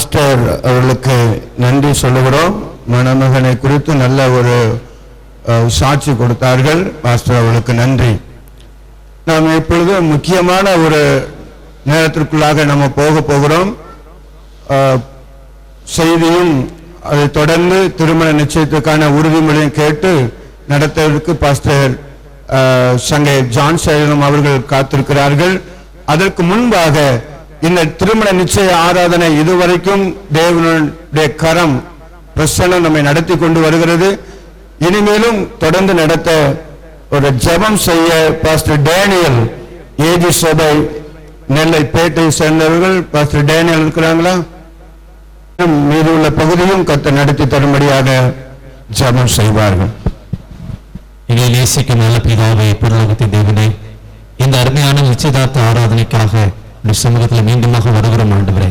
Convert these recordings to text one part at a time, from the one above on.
Pastor அவர்களுக்கு நன்றி சொல்லுகிறோம். மணமகனை குறித்து நல்ல ஒரு சாட்சி கொடுத்தார்கள். பாஸ்டர் அவர்களுக்கு நன்றி. நாம் இப்பொழுது முக்கியமான ஒரு நேரத்திற்குள்ளாக நம்ம போகிறோம். செய்தியும் அதை தொடர்ந்து திருமண நிச்சயத்துக்கான உறுதிமொழியும் கேட்டு நடத்துவதற்கு பாஸ்டர் சங்கை ஜான் சைலம் அவர்கள் காத்திருக்கிறார்கள். அதற்கு முன்பாக இந்த திருமண நிச்சய ஆராதனை இதுவரைக்கும் தேவனுடைய கரம் பிரசன்னம் நம்மை நடத்தி கொண்டு வருகிறது. இனிமேலும் தொடர்ந்து நடத்த ஒரு ஜெபம் செய்ய பாஸ்டர் டேனியல் ஏஜி சபை நெல்லை பேட்டை சேர்ந்தவர்கள் பாஸ்டர் டேனியல் இருக்கிறாங்களா? மீது உள்ள பகுதியும் கர்த்தர் நடத்தி தரும்படியாக ஜெபம் செய்வார்கள். இதை நேசிக்கும் நல்ல பிதாவே, பரலோகத்தின் தேவனே, இந்த அருமையான நிச்சயதார்த்த ஆராதனைக்காக சமூகத்தில் மீண்டுமாக வருகிறோம் ஆண்டவரே.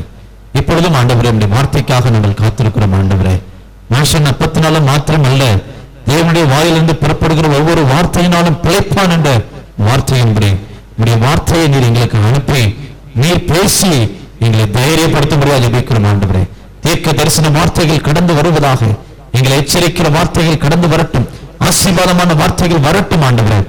இப்பொழுதும் ஆண்டவரே, நம்முடைய வார்த்தைக்காக நாங்கள் காத்திருக்கிறோம் ஆண்டவரே. மனுஷன் அப்பத்தினால மாத்திரமல்ல, தேவனுடைய வாயிலிருந்து புறப்படுகிற ஒவ்வொரு வார்த்தையினாலும் பிழைப்பான் என்ற வார்த்தையின்படி உடைய வார்த்தையை நீர் எங்களுக்கு அனுப்பி நீர் பேசி எங்களை தைரியப்படுத்தும்படியாக ஜெபிக்கிறோம் ஆண்டவரே. தீர்க்க தரிசன வார்த்தைகள் கடந்து வருவதாக, எங்களை எச்சரிக்கிற வார்த்தைகள் கடந்து வரட்டும், ஆசீர்வாதமான வார்த்தைகள் வரட்டும் ஆண்டவரே.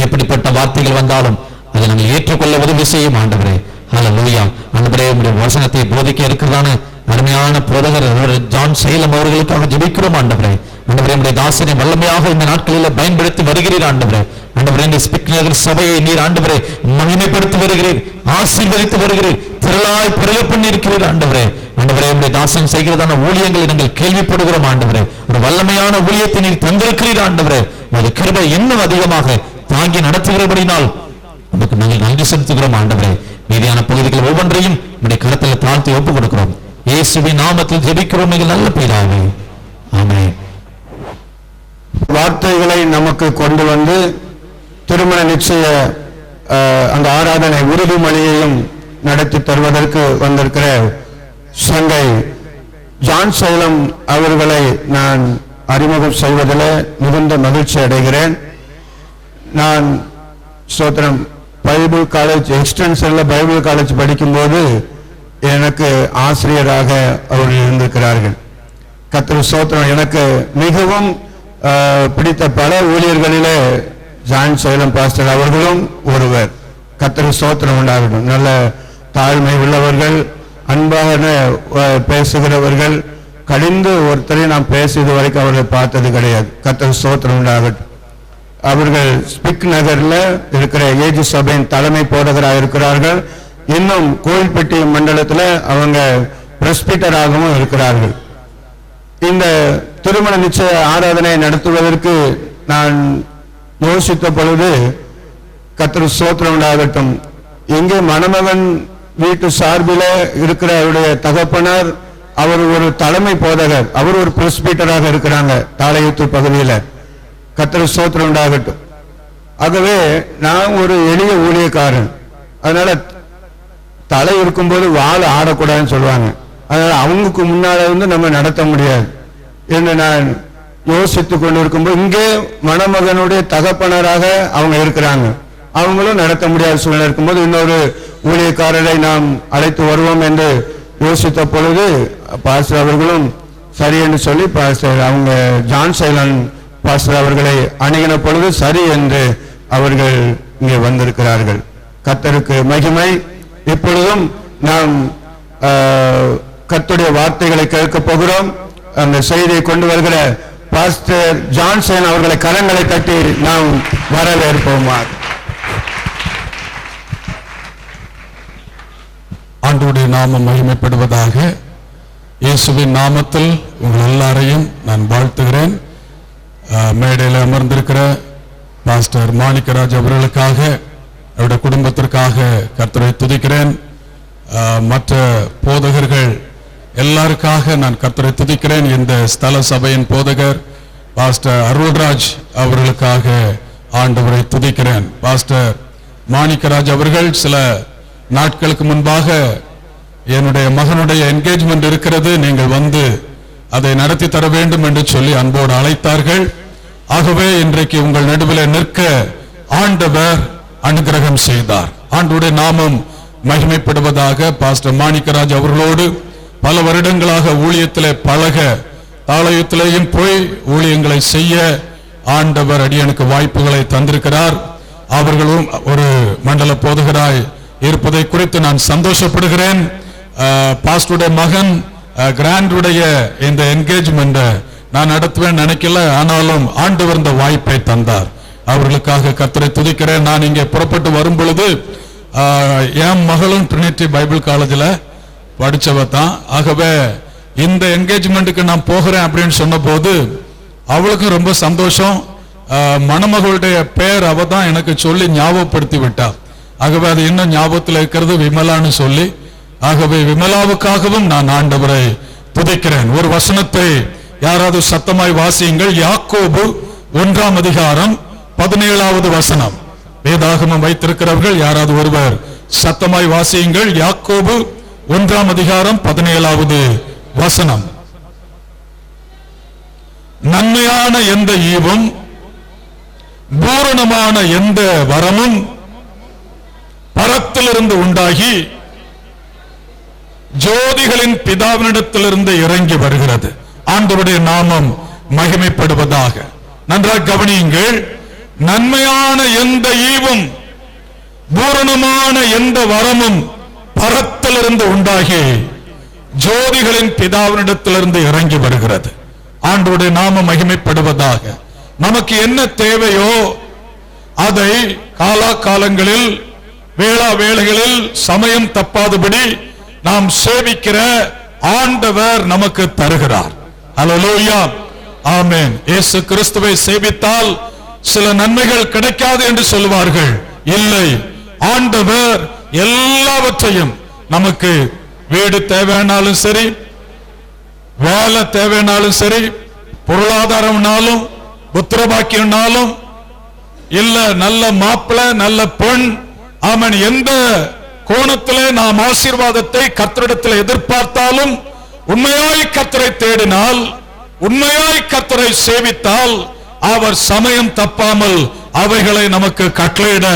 எப்படிப்பட்ட வார்த்தைகள் வந்தாலும் அதை நாங்கள் ஏற்றுக்கொள்ள உதவி செய்யும் ஆண்டவரே. ஹல்லேலூயா. ஆண்டவரே, உம்முடைய வசனத்தை போதிக்க இருக்கிறதான அருமையான போதகர் ஜான் சைலம் அவர்களுக்காக ஜெபிக்கிறோம் ஆண்டவரே. ஆண்டவரே, உம்முடைய தாசனை வல்லமையாக இந்த நாட்களில் பயன்படுத்தி வருகிறீர் ஆண்டவரே. ஆண்டவரே, இந்த ஸ்பிக் நகர் சபையை நீர் ஆண்டவரே மகிமைப்படுத்தி வருகிறீர், ஆசீர்வதித்து வருகிறீர், திரளாய் பிறகு பண்ணி இருக்கிறீர் ஆண்டவரே. ஆண்டவரே, உம்முடைய தாசன் செய்கிறதான ஊழியங்களை நாங்கள் கேள்விப்படுகிறோம் ஆண்டவரே. ஒரு வல்லமையான ஊழியத்தை நீர் தந்திருக்கிறீர் ஆண்டவரே. அது கிருபை இன்னும் அதிகமாக தாங்கி நடத்துகிறபடினால் அதுக்கு நாங்கள் நன்றி செலுத்துகிறோம் ஆண்டவரே. மீதியான பகுதிகள் ஒவ்வொன்றையும் நம்முடைய கருத்தில் தாழ்த்தி ஒப்புக் கொடுக்கிறோம். இயேசுவின் நாமத்தில் ஜெபிக்கிறோம் எங்கள் நல்ல பிதாவே, ஆமென். வார்த்தைகளை நமக்கு கொண்டு வந்து திருமண நிச்சய அந்த ஆராதனை உறுதிமொழியையும் நடத்தி தருவதற்கு வந்திருக்கிற சங்கை ஜான் சைலம் அவர்களை நான் அறிமுகம் செய்வதில் மிகுந்த மகிழ்ச்சி அடைகிறேன். நான் ஸ்தோத்திரம் பைபிள் காலேஜ் எக்ஸ்டென்ஷன்ல பைபிள் காலேஜ் படிக்கும்போது எனக்கு ஆசிரியராக அவர்கள் இருந்திருக்கிறார்கள். கர்த்தர் ஸ்தோத்திரம். எனக்கு மிகவும் பிடித்த பல ஊழியர்களிலே ஜான் சைலம் பாஸ்டர் அவர்களும் ஒருவர். கர்த்தர் ஸ்தோத்திரம் உண்டாகட்டும். நல்ல தாழ்மை உள்ளவர்கள், அன்பாக பேசுகிறவர்கள். கடிந்து ஒருத்தரை நாம் பேசியது வரைக்கும் அவர்களை பார்த்தது கிடையாது. கர்த்தர் ஸ்தோத்திரம் உண்டாகட்டும். அவர்கள் ஸ்பிக் நகர்ல இருக்கிற ஏஜி சபையின் தலைமை போதகராக இருக்கிறார்கள். இன்னும் கோயில்பட்டி மண்டலத்தில் அவங்க பிரஸ்பிட்டராகவும் இருக்கிறார்கள். இந்த திருமண நிச்சய ஆராதனை நடத்துவதற்கு நான் யோசித்த பொழுது கர்த்தர் ஸ்தோத்திரம் உண்டாகட்டும், எங்கே மணமகன் வீட்டு சார்பில் இருக்கிற அவருடைய தகப்பனார் அவர் ஒரு தலைமை போதகர், அவர் ஒரு பிரஸ்பிட்டராக இருக்கிறாங்க தாளையூத்தூர் பகுதியில். கர்த்தர் ஸ்தோத்திரம் உண்டாகட்டும். ஆகவே நான் ஒரு எளிய ஊழியக்காரன், அதனால தலை இருக்கும்போது வாள் ஆடக்கூடாதுன்னு சொல்லுவாங்க. அதனால அவங்களுக்கு முன்னால நம்ம நடத்த முடியாது என்று நான் யோசித்து கொண்டு இருக்கும்போது இங்கே மணமகனுடைய தகப்பனராக அவங்க இருக்கிறாங்க, அவங்களும் நடத்த முடியாத சூழ்நிலை இருக்கும்போது இன்னொரு ஊழியக்காரரை நாம் அழைத்து வருவோம் என்று யோசித்த பொழுது பாஸ்டர் அவர்களும் சரி என்று சொல்லி பாஸ்டர் அவங்க ஜான் சைலன் பாஸ்டர் அவர்களை அணுகின பொழுது சரி என்று அவர்கள் இங்கே வந்திருக்கிறார்கள். கர்த்தருக்கு மகிமை. இப்பொழுதும் நாம் கர்த்தருடைய வார்த்தைகளை கேட்க போகிறோம். அந்த செய்தியை கொண்டு வருகிற பாஸ்டர் ஜான்சன் அவர்களை கரங்களை தட்டி நாம் வரவேற்போமா. ஆண்டவருடைய நாமம் மகிமைப்படுவதாக. இயேசுவின் நாமத்தில் உங்கள் எல்லாரையும் நான் வாழ்த்துகிறேன். மேடையில் அமர்ந்திருக்கிற பாஸ்டர் மாணிக்கராஜ் அவர்களுக்காக, அவருடைய குடும்பத்திற்காக கர்த்தரை துதிக்கிறேன். மற்ற போதகர்கள் எல்லாருக்காக நான் கர்த்தரை துதிக்கிறேன். இந்த ஸ்தல சபையின் போதகர் பாஸ்டர் அருள்ராஜ் அவர்களுக்காக ஆண்டவரை துதிக்கிறேன். பாஸ்டர் மாணிக்கராஜ் அவர்கள் சில நாட்களுக்கு முன்பாக என்னுடைய மகனுடைய என்கேஜ்மெண்ட் இருக்கிறது, நீங்கள் வந்து அதை நடத்தி தர வேண்டும் என்று சொல்லி அன்போடு அழைத்தார்கள். ஆகவே இன்றைக்கு உங்கள் நடுவில் நிற்க ஆண்டவர் அனுகிரகம் செய்தார். ஆண்டவருடைய நாமம் மகிமைப்படுவதாக. பாஸ்டர் மாணிக்கராஜ் அவர்களோடு பல வருடங்களாக ஊழியத்திலே பழக, ஆலயத்திலேயும் போய் ஊழியங்களை செய்ய ஆண்டவர் அடியனுக்கு வாய்ப்புகளை தந்திருக்கிறார். அவர்களும் ஒரு மண்டல போதகராய் இருப்பதை குறித்து நான் சந்தோஷப்படுகிறேன். பாஸ்டருடைய மகன் கிராண்டுடைய இந்த என்கேஜ்மெண்ட் நான் நடத்துவேன் நினைக்கல, ஆனாலும் ஆண்டவர் இந்த வாய்ப்பை தந்தார். அவர்களுக்காக கர்த்தரை துதிக்கிறேன். நான் இங்கே புறப்பட்டு வரும் பொழுது என் மகளும் ட்ரினிட்டி பைபிள் காலேஜில் படிச்சவ தான். ஆகவே இந்த என்கேஜ்மெண்ட்டுக்கு நான் போகிறேன் அப்படின்னு சொன்ன போது அவளுக்கும் ரொம்ப சந்தோஷம். மணமகளுடைய பேர் அவ தான் எனக்கு சொல்லி ஞாபகப்படுத்தி விட்டா. ஆகவே அது இன்னும் ஞாபகத்தில் இருக்கிறது விமலான்னு சொல்லி. ஆகவே விமலாவுக்காகவும் நான் ஆண்டவரை துதிக்கிறேன். ஒரு வசனத்தை யாராவது சத்தமாய் வாசியுங்கள். யாக்கோபு 1ஆம் அதிகாரம் 17வது வசனம். வேதாகமம் வைத்திருக்கிறவர்கள் யாராவது ஒருவர் சத்தமாய் வாசியுங்கள். யாக்கோபு 1ஆம் அதிகாரம் 17வது வசனம். நன்மையான எந்த ஈவும் பூரணமான எந்த வரமும் பரத்திலிருந்து உண்டாகி ஜோதிகளின் பிதாவினிடத்திலிருந்து இறங்கி வருகிறது. ஆண்டவருடைய நாமம் மகிமைப்படுவதாக. நன்றாக கவனியுங்கள். நன்மையான எந்த ஈவும் பூரணமான எந்த வரமும் பரத்திலிருந்து உண்டாகி ஜோதிகளின் பிதாவினிடத்திலிருந்து இறங்கி வருகிறது. ஆண்டவருடைய நாமம் மகிமைப்படுவதாக. நமக்கு என்ன தேவையோ அதை காலாகாலங்களில் வேளா வேளைகளில் சமயம் தப்பாதபடி நாம் சேவிக்கிற ஆண்டவர் நமக்கு தருகிறார். அல்லேலூயா, ஆமென். இயேசு கிறிஸ்துவை சேவித்தால் சில நன்மைகள் கிடைக்காது என்று சொல்வார்கள். இல்லை, ஆண்டவர் எல்லாவற்றையும் நமக்கு, வீடு தேவையானாலும் சரி, வேலை தேவையானாலும் சரி, பொருளாதாரம்னாலும் புத்திரபாக்கியம்னாலும் இல்ல நல்ல மாப்பிள்ளை நல்ல பெண், ஆமென், எந்த கோணத்திலே நாம் ஆசீர்வாதத்தை கர்த்தரிடத்தில் எதிர்பார்த்தாலும் உண்மையாய் கர்த்தரை தேடினால், உண்மையாய் கர்த்தரை சேவித்தால் அவர் சமயம் தப்பாமல் அவைகளை நமக்கு கட்டளையிட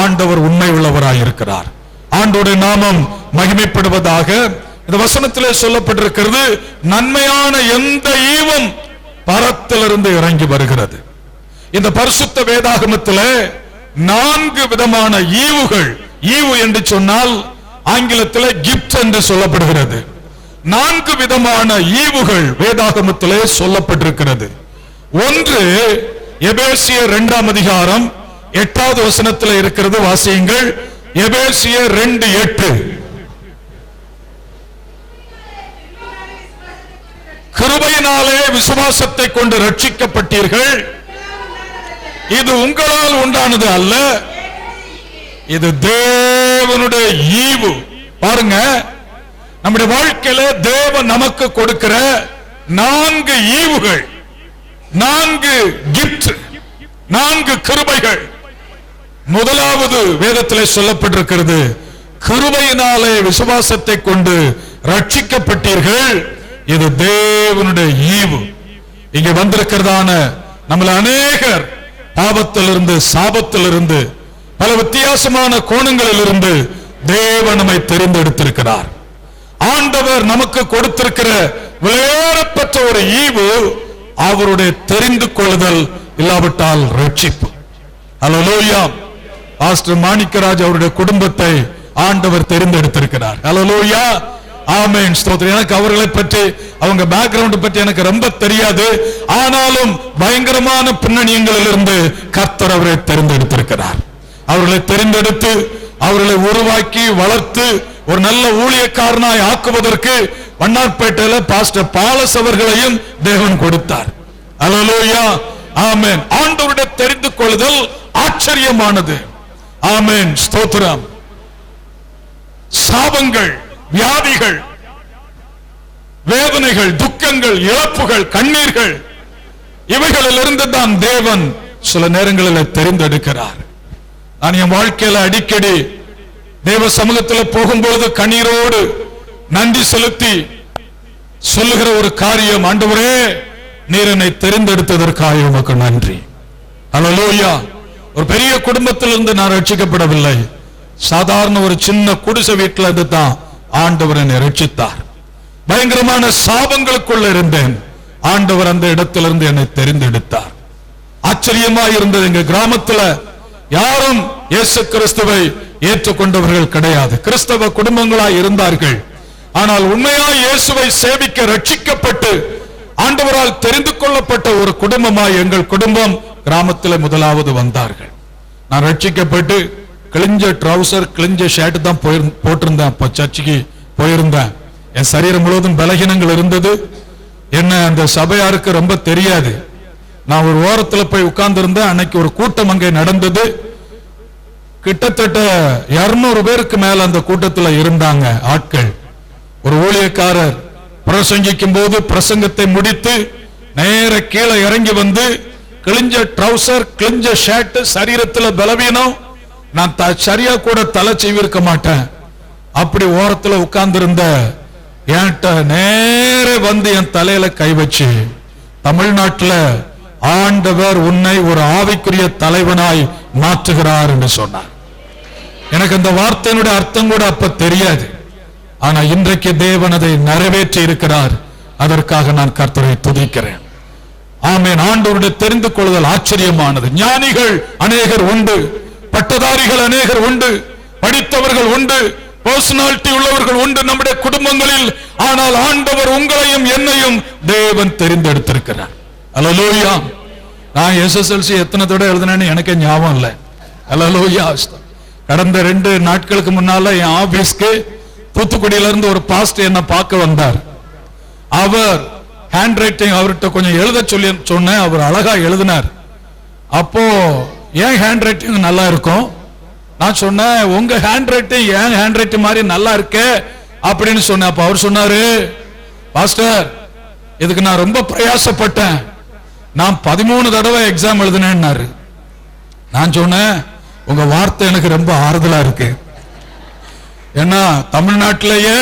ஆண்டவர் உண்மை உள்ளவராய் இருக்கிறார். ஆண்டவருடைய நாமம் மகிமைப்படுவதாக. இந்த வசனத்திலே சொல்லப்பட்டிருக்கிறது, நன்மையான எந்த ஈவும் பரத்திலிருந்து இறங்கி வருகிறது. இந்த பரிசுத்த வேதாகமத்திலே 4 விதமான ஈவுகள், ஈவு என்று சொன்னால் ஆங்கிலத்திலே கிஃப்ட் என்று சொல்லப்படுகிறது. 4 விதமான ஈவுகள் வேதாகமத்திலே சொல்லப்பட்டிருக்கிறது. ஒன்று எபேசியர் 2ஆம் அதிகாரம் 8வது வசனத்தில் இருக்கிறது. வாசியுங்கள். எபேசியர் 2:8. கிருபையினாலே விசுவாசத்தை கொண்டு ரட்சிக்கப்பட்டீர்கள், இது உங்களால் உண்டானது அல்ல, இது தேவனுடைய ஈவு. பாருங்க, நம்முடைய வாழ்க்கையில தேவன் நமக்கு கொடுக்கிற 4 ஈவுகள், 4 கிஃப்ட், 4 கிருபைகள். முதலாவது வேதத்திலே சொல்லப்பட்டிருக்கிறது, கிருபையினாலே விசுவாசத்தை கொண்டு ரட்சிக்கப்பட்டீர்கள், இது தேவனுடைய ஈவு. இங்க வந்திருக்கிறதான நம்மள அநேகர் பாவத்திலிருந்து, சாபத்திலிருந்து, பல வித்தியாசமான கோணங்களில் இருந்து தேவன் நம்மை தெரிந்தெடுத்திருக்கிறார். ஆண்டவர் நமக்கு கொடுத்திருக்கிற விலையேறப்பட்ட ஒரு ஈவு அவருடைய தெரிந்து கொள்ளுதல், இல்லாவிட்டால் ரட்சிப்பு. அல்லேலூயா. பாஸ்டர் மாணிக்கராஜ் அவருடைய குடும்பத்தை ஆண்டவர் தெரிந்தெடுத்திருக்கிறார். அல்லேலூயா, ஆமென், ஸ்தோத்திரம். எனக்கு அவர்களை பற்றி, அவங்க பேக்ரவுண்ட் பற்றி எனக்கு ரொம்ப தெரியாது. ஆனாலும் பயங்கரமான பின்னணியங்களிலிருந்து கர்த்தர் அவரை தெரிந்தெடுத்திருக்கிறார். அவர்களை தெரிந்தெடுத்து அவர்களை உருவாக்கி வளர்த்து ஒரு நல்ல ஊழியக்காரனாய் ஆக்குவதற்கு வண்ணார்பேட்டையில பாஸ்டர் பாலஸ் அவர்களையும் தேவன் கொடுத்தார். அல்லேலூயா, ஆமென். ஆண்டவருடைய தெரிந்து கொள்ளுதல் ஆச்சரியமானது. ஆமென், ஸ்தோத்திரம். சாபங்கள், வியாதிகள், வேதனைகள், துக்கங்கள், இழப்புகள், கண்ணீர்கள், இவைகளிலிருந்து தான் தேவன் சில நேரங்களில் தெரிந்தெடுக்கிறார். நான் என் வாழ்க்கையில அடிக்கடி தேவ சமூகத்தில் போகும்போது கண்ணீரோடு நன்றி செலுத்தி சொல்லுகிற ஒரு காரியம், ஆண்டவரே, நீர் என்னை தெரிந்தெடுத்ததற்காக உமக்கு நன்றி. அல்லேலூயா. ஒரு பெரிய குடும்பத்திலிருந்து நான் ரட்சிக்கப்படவில்லை. சாதாரண ஒரு சின்ன குடிசை வீட்டில் இருந்து தான் ஆண்டவர் என்னை ரட்சித்தார். பயங்கரமான சாபங்களுக்குள்ள இருந்தேன். ஆண்டவர் அந்த இடத்திலிருந்து என்னை தெரிந்தெடுத்தார். ஆச்சரியமா இருந்தது. எங்க கிராமத்துல யாரும் இயேசு கிறிஸ்துவை ஏற்றுக்கொண்டவர்கள் கிடையாது. கிறிஸ்தவ குடும்பங்களாய் இருந்தார்கள். ஆனால் உண்மையாய் இயேசுவை சேவிக்க ரட்சிக்கப்பட்டு ஆண்டவரால் தெரிந்து கொள்ளப்பட்ட ஒரு குடும்பமாய் எங்கள் குடும்பம் கிராமத்தில் முதலாவது வந்தார்கள். நான் ரட்சிக்கப்பட்டு கிழிஞ்ச ட்ரவுசர் கிழிஞ்ச ஷர்ட் தான் போட்டிருந்தேன். அப்ப சர்ச்சுக்கு போயிருந்தேன். என் சரீரம் முழுவதும் பலகீனங்கள் இருந்தது. என்ன அந்த சபையாருக்கு ரொம்ப தெரியாது. நான் ஒரு ஓரத்துல போய் உட்கார்ந்து இருந்தேன். அன்னைக்கு ஒரு கூட்டம் அங்கே நடந்தது. கிட்டத்தட்ட 200 பேருக்கு மேல அந்த கூட்டத்தில் இருந்தாங்க ஆட்கள். ஒரு ஊழியக்காரர் பிரசங்கிக்கும் போது பிரசங்கத்தை முடித்து நேர கீழே இறங்கி வந்து கிழிஞ்ச ட்ரவுசர் கிழிஞ்ச ஷர்ட், சரீரத்தில் பலவீனம். நான் சரியா கூட தலை செய்விருக்க மாட்டேன். அப்படி ஓரத்துல உட்கார்ந்து இருந்த என்கிட்ட நேர வந்து என் தலையில கை வச்சு, தமிழ்நாட்டில் ஆண்டவர் உன்னை ஒரு ஆவிக்குரிய தலைவனாய் மாற்றுகிறார் என்று சொன்னார். எனக்கு அந்த வார்த்தையினுடைய அர்த்தம் கூட அப்ப தெரியாது. ஆனா இன்றைக்கு தேவன் அதை நிறைவேற்றி இருக்கிறார். அதற்காக நான் கர்த்தரை துதிக்கிறேன். ஆமென். ஆண்டவருடைய தெரிந்து கொள்ளுதல் ஆச்சரியமானது. ஞானிகள் அநேகர் உண்டு, பட்டதாரிகள் அநேகர் உண்டு, படித்தவர்கள் உண்டு, பர்சனாலிட்டி உள்ளவர்கள் உண்டு நம்முடைய குடும்பங்களில். ஆனால் ஆண்டவர் உங்களையும் என்னையும் தேவன் தெரிந்தெடுத்திருக்கிறார். அல்லேலூயா. நான் SSLC எத்தனை தடவை எழுதினேன்னு எனக்கே ஞாபகம் இல்லை. அல்லேலூயா. கடந்த 2 நாட்களுக்கு முன்னால என் ஆபீஸ்க்கு தூத்துக்குடியில இருந்து ஒரு பாஸ்டர் என்ன பார்க்க வந்தார். அவர் ஹேண்ட் ரைட்டிங் அவர்கிட்ட கொஞ்சம் எழுத சொல்லி சொன்னேன். அவர் அழகா எழுதினார். அப்போ ஏன் ஹேண்ட் ரைட்டிங் நல்லா இருக்கும்? நான் சொன்னேன், உங்க ஹேண்ட் ரைட்டிங் ஏன் ஹேண்ட் ரைட்டிங் மாதிரி நல்லா இருக்கே அப்படின்னு சொன்னேன். அப்ப அவர் சொன்னாரு, பாஸ்டர் இதுக்கு நான் ரொம்ப பிரயாசப்பட்டேன். நான் 13 தடவை எக்ஸாம் எழுதினேன்னாரு. நான் சொன்னேன், உங்க வார்த்தை எனக்கு ரொம்ப ஆறுதலா இருக்கு. ஏன்னா தமிழ்நாட்டிலேயே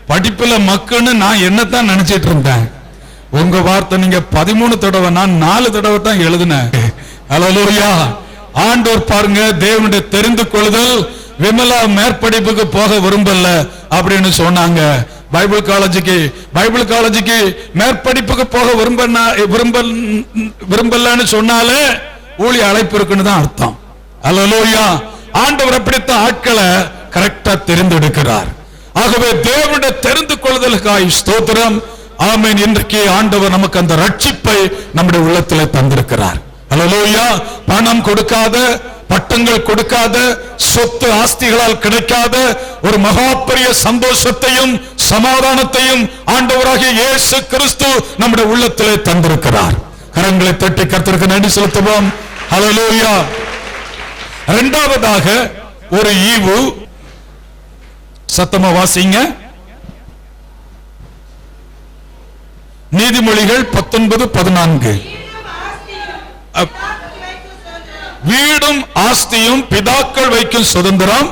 படிப்புல மக்குன்னு நான் என்னத்தான் நினைச்சிட்டு இருந்தேன். உங்க வார்த்தை நீங்க 13 தடவை, நான் 4 தடவை தான் எழுதினேன். அல்லேலூயா. ஆண்டவர் பாருங்க, தேவனுடைய தெரிந்து கொள்ளுதல். விமலா மேற்படிப்புக்கு போக விரும்பல அப்படின்னு சொன்னாங்க. பைபிள் காலேஜுக்கு மேற்படிப்புக்கு போக விரும்பலன்னு சொன்னாலே ஊழிய அழைப்பு இருக்குன்னு தான் அர்த்தம். அல்லேலூயா. ஆண்டவர் அப்படித்தான் ஆட்களை கரெக்டா தெரிந்தெடுக்கிறார். ஆகவே தேவனுடைய தெரிந்து கொள்ளுதலுக்காய் ஸ்தோத்திரம். ஆமென். இன்றைக்கு ஆண்டவர் நமக்கு அந்த ரட்சிப்பை நம்முடைய உள்ளத்திலே தந்திருக்கிறார். அல்லேலூயா. பணம் கொடுக்காத, பட்டங்கள் கொடுக்காத, சொத்து ஆஸ்திகளால் கிடைக்காத ஒரு மகாபெரிய சந்தோஷத்தையும் சமாதானத்தையும் ஆண்டவராகிய இயேசு கிறிஸ்து நம்முடைய உள்ளத்திலே தந்திருக்கிறார். கரங்களை தட்டி கர்த்தருக்கு நன்றி செலுத்துவோம். அல்லேலூயா. இரண்டாவதாக ஒரு ஈவு. சத்தமா வாசிங்க. நீதிமொழிகள் 19:14. வீடும் ஆஸ்தியும் பிதாக்கள் வைக்கும் சுதந்திரம்,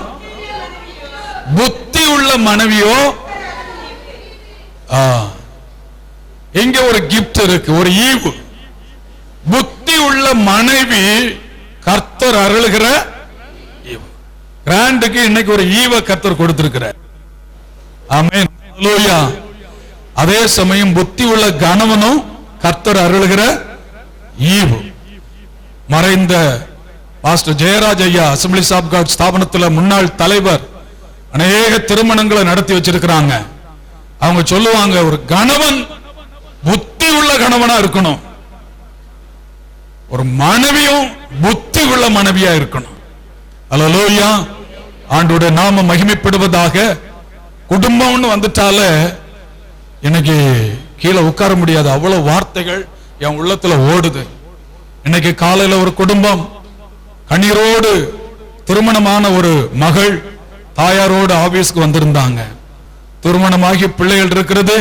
புத்தி உள்ள மனைவியோ. இங்க ஒரு கிஃப்ட் இருக்கு, ஒரு ஈவு. புத்தி உள்ள மனைவி கர்த்தர் அருளுகிற ஈவு. கிராண்டுக்கு இன்னைக்கு ஒரு ஈவை கர்த்தர் கொடுத்திருக்கிறார். ஆமென். அல்லேலூயா. அதே சமயம் புத்தி உள்ள கணவனும் கர்த்தர் அருளுகிற ஈவு. மறைந்த பாஸ்டர் ஜெயராஜ் ஐயா அசம்பிளிஸ் ஆஃப் காட் ஸ்தாபனத்தில் முன்னாள் தலைவர், அநேக திருமணங்களை நடத்தி வச்சிருக்கிறாங்க. அவங்க சொல்லுவாங்க, ஒரு கணவன் புத்தி உள்ள கணவனா இருக்கணும், ஒரு மனைவியும் புத்தி உள்ள மனைவியா இருக்கணும். அல்லேலூயா. ஆண்டவருடைய நாம மகிமைப்படுவதாக. குடும்பம்னு வந்துட்டாலே எனக்கு கீழே உட்கார முடியாது, அவ்வளவு வார்த்தைகள் என் உள்ளத்துல ஓடுது. இன்னைக்கு காலையில ஒரு குடும்பம் கண்ணீரோடு, திருமணமான ஒரு மகள் தாயாரோடு ஆபீஸ்க்கு வந்திருந்தாங்க. திருமணமாகி பிள்ளைகள் இருக்கிறது,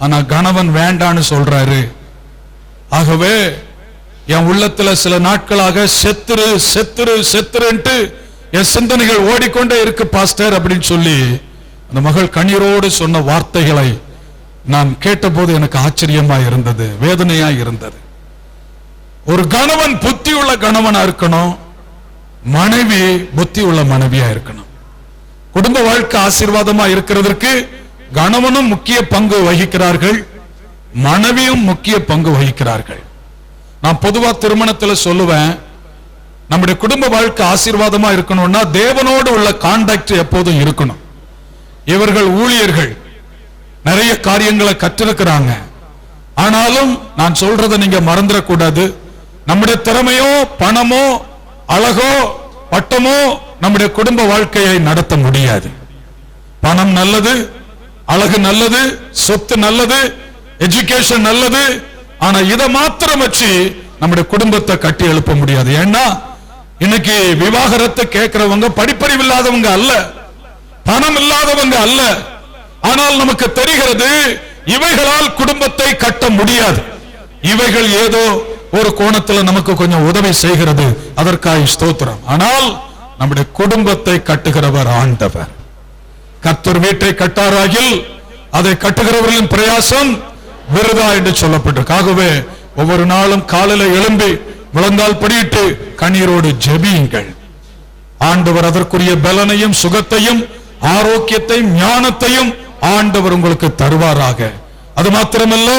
ஆனா கணவன் வேண்டான்னு சொல்றாரு. ஆகவே என் உள்ளத்துல சில நாட்களாக செத்துரு செத்துரு செத்துருன்ட்டு என் சிந்தனைகள் ஓடிக்கொண்டே இருக்கு பாஸ்டர் அப்படின்னு சொல்லி அந்த மகள் கண்ணீரோடு சொன்ன வார்த்தைகளை நான் கேட்டபோது எனக்கு ஆச்சரியமா இருந்தது, வேதனையா இருந்தது. ஒரு கணவன் புத்தி உள்ள கணவனா இருக்கணும், மனைவி புத்தி உள்ள மனைவியா இருக்கணும். குடும்ப வாழ்க்கை ஆசீர்வாதமா இருக்கிறதற்கு கணவனும் முக்கிய பங்கு வகிக்கிறார்கள், மனைவியும் முக்கிய பங்கு வகிக்கிறார்கள். நான் பொதுவா திருமணத்துல சொல்லுவேன், நம்முடைய குடும்ப வாழ்க்கை ஆசீர்வாதமா இருக்கணும்னா தேவனோடு உள்ள கான்டாக்ட் எப்போதும் இருக்கணும். இவர்கள் ஊழியர்கள் நிறைய காரியங்களை கற்றிருக்கிறாங்க. ஆனாலும் நான் சொல்றதை நீங்க மறந்துடக்கூடாது. நம்முடைய திறமையோ பணமோ அழகோ பட்டமோ நம்முடைய குடும்ப வாழ்க்கையை நடத்த முடியாது. பணம் நல்லது, அழகு நல்லது, சொத்து நல்லது, எஜுகேஷன் நல்லது, ஆனா இதை மாத்திரம் வச்சு நம்முடைய குடும்பத்தை கட்டி எழுப்ப முடியாது. ஏன்னா இன்னைக்கு விவாகரத்து கேட்கிறவங்க படிப்பறிவு இல்லாதவங்க அல்ல, பணம் இல்லாதவங்க அல்ல. ஆனால் நமக்கு தெரிகிறது இவைகளால் குடும்பத்தை கட்ட முடியாது. இவைகள் ஏதோ ஒரு கோணத்துல நமக்கு கொஞ்சம் உதவி செய்கிறது, அதற்காக ஸ்தோத்திரம். ஆனால் நம்முடைய குடும்பத்தை கட்டுகிறவர் ஆண்டவர். கர்த்தர் வீட்டை கட்டாராகில் அதை கட்டுகிறவர்களின் பிரயாசம் விருதா என்று சொல்லப்பட்டிருக்கு. ஆகவே ஒவ்வொரு நாளும் காலையில எழும்பி முழங்கால் படியிட்டு கண்ணீரோடு ஜெபியுங்கள். ஆண்டவர் அதற்குரிய பலனையும் சுகத்தையும் ஆரோக்கியத்தையும் ஞானத்தையும் ஆண்டவர் உங்களுக்கு தருவாராக. அது மாத்திரமல்ல,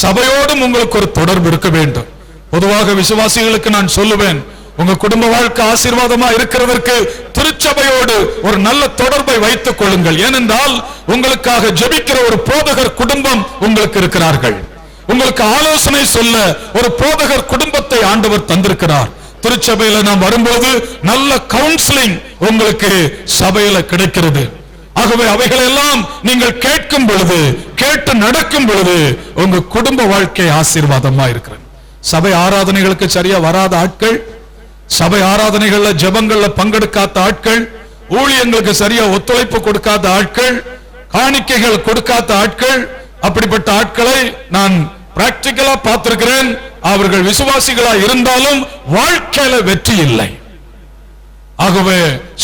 சபையோடும் உங்களுக்கு ஒரு தொடர்பு இருக்க வேண்டும். பொதுவாக விசுவாசிகளுக்கு நான் சொல்லுவேன், உங்க குடும்ப வாழ்க்கை ஆசீர்வாதமா இருக்கிறதற்கு திருச்சபையோடு ஒரு நல்ல தொடர்பை வைத்துக் கொள்ளுங்கள். ஏனென்றால் உங்களுக்காக ஜெபிக்கிற ஒரு போதகர் குடும்பம் உங்களுக்கு இருக்கிறார்கள். உங்களுக்கு ஆலோசனை சொல்ல ஒரு போதகர் குடும்பத்தை ஆண்டவர் தந்திருக்கிறார். திருச்சபையில நாம் வரும்போது நல்ல கவுன்சிலிங் உங்களுக்கு சபையில கிடைக்கிறது. ஆகவே அவைகளெல்லாம் நீங்கள் கேட்கும் பொழுது, கேட்டு நடக்கும் பொழுது உங்க குடும்ப வாழ்க்கை ஆசீர்வாதமா இருக்கிறது. சபை ஆராதனைகளுக்கு சரியா வராத ஆட்கள், சபை ஆராதனைகள்ல ஜெபங்கள்ல பங்கெடுக்காத ஆட்கள், ஊழியங்களுக்கு சரியா ஒத்துழைப்பு கொடுக்காத ஆட்கள், காணிக்கைகள் கொடுக்காத ஆட்கள், அப்படிப்பட்ட ஆட்களை நான் பிராக்டிகலா பார்த்திருக்கிறேன். அவர்கள் விசுவாசிகளா இருந்தாலும் வாழ்க்கையில வெற்றி இல்லை. ஆகவே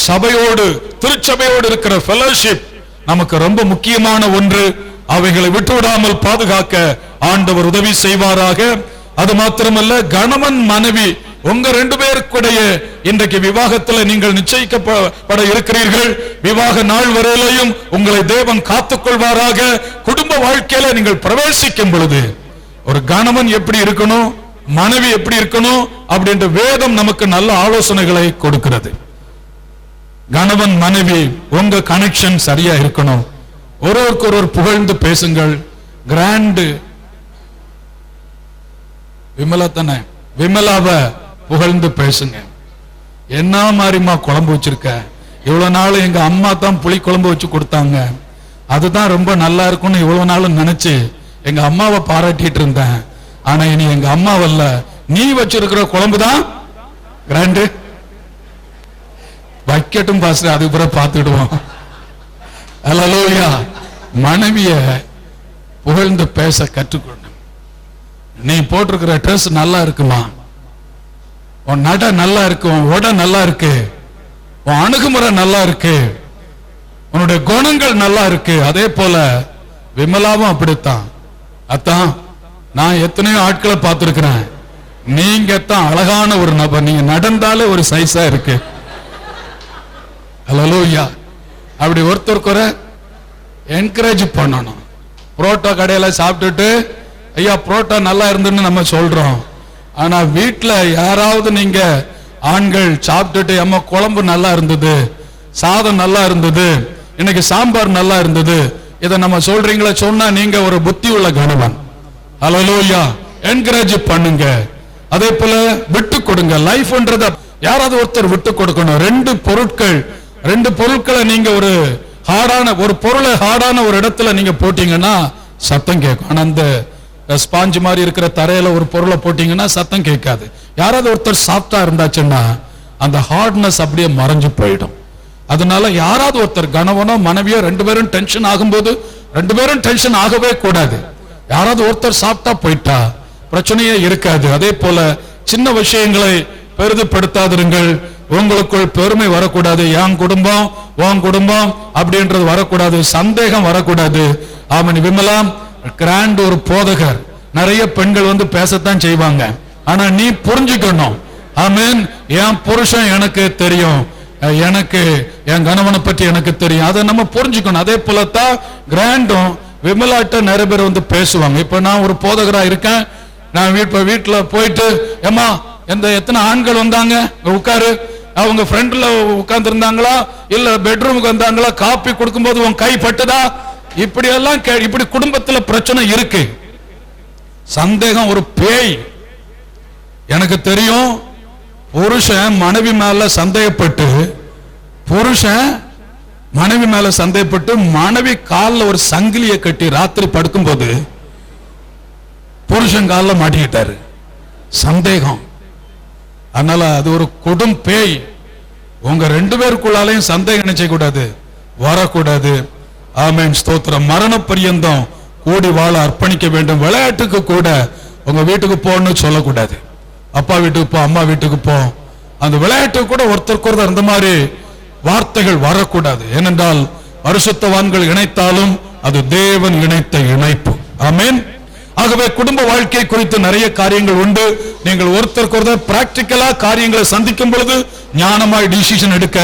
சபையோடு திருச்சபையோடு இருக்கிற ஃபெலோஷிப் நமக்கு ரொம்ப முக்கியமான ஒன்று. அவைகளை விட்டுவிடாமல் பாதுகாக்க ஆண்டவர் உதவி செய்வாராக. அது மாத்திரமல்ல, கணவன் மனைவி உங்க ரெண்டு பேருக்குடைய இன்றைக்கு விவாகத்தில் நீங்கள் நிச்சயிக்கப்பட இருக்கிறீர்கள். விவாக நாள் வரையிலையும் உங்களை தேவன் காத்துக் கொள்வாராக. குடும்ப வாழ்க்கையில நீங்கள் பிரவேசிக்கும் பொழுது ஒரு கணவன் எப்படி இருக்கணும், மனைவி எப்படி இருக்கணும் அப்படின்ற வேதம் நமக்கு நல்ல ஆலோசனைகளை கொடுக்கிறது. கணவன் மனைவி உங்க கனெக்ஷன் சரியா இருக்கணும். ஒருவருக்கு ஒருவர் புகழ்ந்து பேசுங்கள். கிராண்ட் விமலா தானே, விமலாவை புகழ்ந்து பேசுங்க. என்ன மாதிரிமா குழம்பு வச்சிருக்க, இவ்வளவு நாள் எங்க அம்மா தான் புளி குழம்பு வச்சு கொடுத்தாங்க, அதுதான் ரொம்ப நல்லா இருக்கும்னு இவ்வளவு நாள் நினைச்சு எங்க அம்மாவை பாராட்டிட்டு இருந்தேன். ஆனா இனி எங்க அம்மாவல்ல, நீ வச்சிருக்கிற குழம்பு தான் கிராண்டு. வைக்கட்டும் பாஸ்டர், அதுக்கு பிறகு பார்த்துடுவோம். அல்லேலூயா. மனைவிய புகழ்ந்து பேச கற்றுக்கொள்ளணும். நீ போட்டிருக்கிற ட்ரெஸ் நல்லா இருக்குமா, உன் நட நல்லா இருக்கு, உன் உடை நல்லா இருக்கு, உன் அணுகுமுறை நல்லா இருக்கு, உன்னுடைய குணங்கள் நல்லா இருக்கு. அதே போல விமலாவும் அப்படித்தான். அத்தான், நான் எத்தனையோ ஆட்களை பார்த்திருக்கிறேன், நீங்க தான் அழகான ஒரு நபர், நீங்க நடந்தாலே ஒரு சைஸா இருக்கு. அல்லேலூயா. அப்படி ஒருத்தருக்கு என்கரேஜ் பண்ணணும். புரோட்டா கடையில சாப்பிட்டுட்டு ஐயா புரோட்டா நல்லா இருந்துன்னு நம்ம சொல்றோம். ஆனா வீட்டுல யாராவது நீங்க ஆண்கள் சாப்பிட்டுட்டு அம்மா குழம்பு நல்லா இருந்தது, சாதம் நல்லா இருந்தது, இன்னைக்கு சாம்பார் நல்லா இருந்தது, இதை நம்ம சொல்றீங்களா? சொன்னா நீங்க ஒரு புத்தி உள்ள கணவன். அல்லேலூயா. என்கரேஜ் பண்ணுங்க. அதே போல விட்டு கொடுங்க. லைஃப்ன்றத யாராவது ஒருத்தர் விட்டு கொடுக்கணும். ரெண்டு பொருட்களை நீங்க ஒரு ஹார்டான ஒரு பொருளை ஹார்டான ஒரு இடத்துல நீங்க போட்டீங்கன்னா சத்தம் கேட்கும். ஆனா அந்த ஸ்பாஞ்ச் மாதிரி இருக்கிற தரையில ஒரு பொருளை போட்டீங்கன்னா சத்தம் கேட்காது. யாராவது ஒருத்தர் சாஃப்டா இருந்தாச்சுன்னா அந்த ஹார்ட்னஸ் அப்படியே மறைஞ்சு போயிடும். அதனால யாராவது ஒருத்தர் கணவனோ மனைவியோ ரெண்டு பேரும் டென்ஷன் ஆகும்போது ரெண்டு பேரும் டென்ஷன் ஆகவே கூடாது. யாராவது ஒருத்தர் சாப்பிட்டா போயிட்டா பிரச்சனையே இருக்காது. அதே போல சின்ன விஷயங்களை பெரிதுபடுத்தாதிருங்கள். உங்களுக்குள் பெருமை வரக்கூடாது. என் குடும்பம் உன் குடும்பம் அப்படின்றது வரக்கூடாது. சந்தேகம் வரக்கூடாது. ஆமன். விமலா கிராண்ட் ஒரு போதகர். நிறைய பெண்கள் வந்து பேசத்தான் செய்வாங்க. ஆனா நீ புரிஞ்சுக்கணும். ஆமீன். என் புருஷன் எனக்கு தெரியும், எனக்கு என் கணவனை பற்றி எனக்கு தெரியும். அதை நம்ம புரிஞ்சுக்கணும். அதே போலத்தான் கிராண்டும் விமலாட்ட நிறைய பேர் வந்து பேசுவாங்க. இப்ப நான் ஒரு போதகரா இருக்கேன். நான் வீட்டுல போயிட்டு ஏமா எத்தனை ஆண்கள் வந்தாங்க உட்காரு, அவங்க ஃப்ரெண்ட்ல உட்கார்ந்து இருந்தாங்களா இல்ல பெட்ரூமுக்கு வந்தாங்களா, காப்பி கொடுக்கும்போது உன் கை பட்டுதா, இப்படி எல்லாம் இப்படி குடும்பத்துல பிரச்சனை இருக்கு. சந்தேகம் ஒரு பேய். எனக்கு தெரியும், புருஷன் மனைவி மேல சந்தேகப்பட்டு மனைவி காலில் ஒரு சங்கிலியை கட்டி ராத்திரி படுக்கும்போது புருஷன் காலில் மாட்டிக்கிட்டாரு. சந்தேகம். அதனால அது ஒரு கொடும் பேய். உங்க 2 பேருக்குள்ளாலையும் சந்தேகம் நினைச்ச கூடாது, வரக்கூடாது. ஆமென், ஸ்தோத்திரம். மரண பரியந்தம் கூடி வாழ அர்ப்பணிக்க வேண்டும். விளையாட்டுக்கு கூட உங்க வீட்டுக்கு போன்னு சொல்லக்கூடாது. அப்பா வீட்டுக்கு போ, அம்மா வீட்டுக்கு போ. அந்த விளையாட்டு கூட ஒருத்தருக்கு அந்த மாதிரி வார்த்தைகள் வரக்கூடாது. ஏனென்றால் பரிசுத்தவான்கள் இணைத்தாலும் அது தேவன் இணைத்த இணைப்பு. ஆமென். ஆகவே குடும்ப வாழ்க்கை குறித்து நிறைய காரியங்கள் உண்டு. நீங்கள் ஒருத்தருக்கு பிராக்டிக்கலா காரியங்களை சந்திக்கும் பொழுது ஞானமாய் டிசிஷன் எடுக்க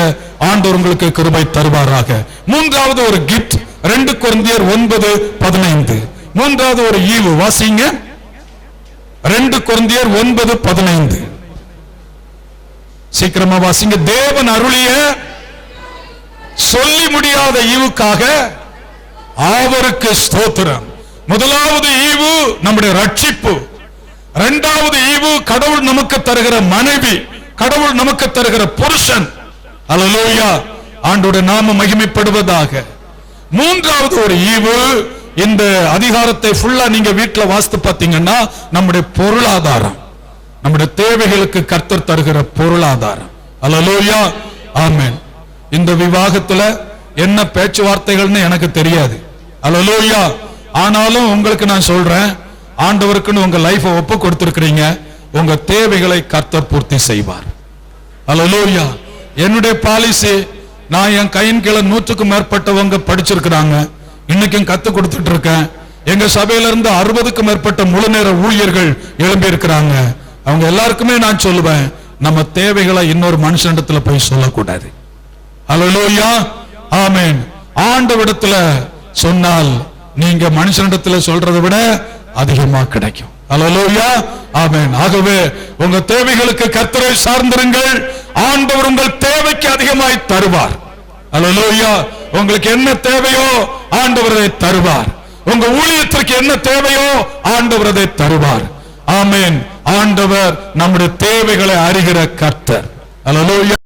ஆண்டவர் உங்களுக்கு கிருபை தருவாராக. மூன்றாவது ஒரு கிஃப்ட் 2 கொரிந்தியர் 9:15. மூன்றாவது ஒரு ஈவு. வாசிங்க 2 கொரிந்தியர் 9:15. சீக்கிரமா வாசிங்க. தேவன் அருளிய சொல்லி முடியாத ஈவுக்காக அவருக்கு ஸ்தோத்திரம். முதலாவது ஈவு நம்முடைய ரட்சிப்பு. இரண்டாவது ஈவு கடவுள் நமக்கு தருகிற மனைவி, கடவுள் நமக்கு தருகிற புருஷன். அல்லேலூயா, ஆண்டவருடைய நாமம் மகிமைப்படுவதாக. மூன்றாவது ஒரு ஈவு, இந்த அதிகாரத்தை ஃபுல்லா நீங்க வீட்டுல வாசித்து பார்த்தீங்கன்னா நம்முடைய பொருளாதாரம், நம்முடைய தேவைகளுக்கு கர்த்தர் தருகிற பொருளாதாரம். அல்லேலூயா, ஆமென். இந்த விவாகத்துல என்ன பேச்சுவார்த்தைகள்னு எனக்கு தெரியாது. அல்லேலூயா. ஆனாலும் உங்களுக்கு நான் சொல்றேன், ஆண்டவருக்குன்னு உங்க லைஃபை ஒப்பு கொடுத்திருக்கிறீங்க, உங்க தேவைகளை கர்த்தர் பூர்த்தி செய்வார். அல்லேலூயா. என்னுடைய பாலிசி, நான் என் கையின் கீழே 100க்கும் மேற்பட்டவங்க படிச்சிருக்கிறாங்க, இன்னைக்கும் கத்து கொடுத்துட்டு இருக்கேன். எங்க சபையில இருந்து 60க்கும் மேற்பட்ட முழு நேர ஊழியர்கள் எழும்பி இருக்கிறாங்க. அவங்க எல்லாருக்குமே நான் சொல்லுவேன், நம்ம தேவைகளை இன்னொரு மனுஷனிடத்துல போய் சொல்லக்கூடாது. அல்லேலூயா, ஆமென். ஆண்டவரிடத்துல சொன்னால் நீங்க மனுஷனிடத்துல சொல்றதை விட அதிகமா கிடைக்கும். அல்லேலூயா, ஆமென். ஆகவே உங்க தேவைகளுக்கு கர்த்தரை சார்ந்திருங்கள், ஆண்டவர் உங்கள் தேவைக்கு அதிகமாய் தருவார். அல்லேலூயா. உங்களுக்கு என்ன தேவையோ ஆண்டவர் அதை தருவார். உங்க ஊழியத்திற்கு என்ன தேவையோ ஆண்டவர் அதை தருவார். ஆமென். ஆண்டவர் நம்முடைய தேவைகளை அறிகிற கர்த்தர். அல்லேலூயா.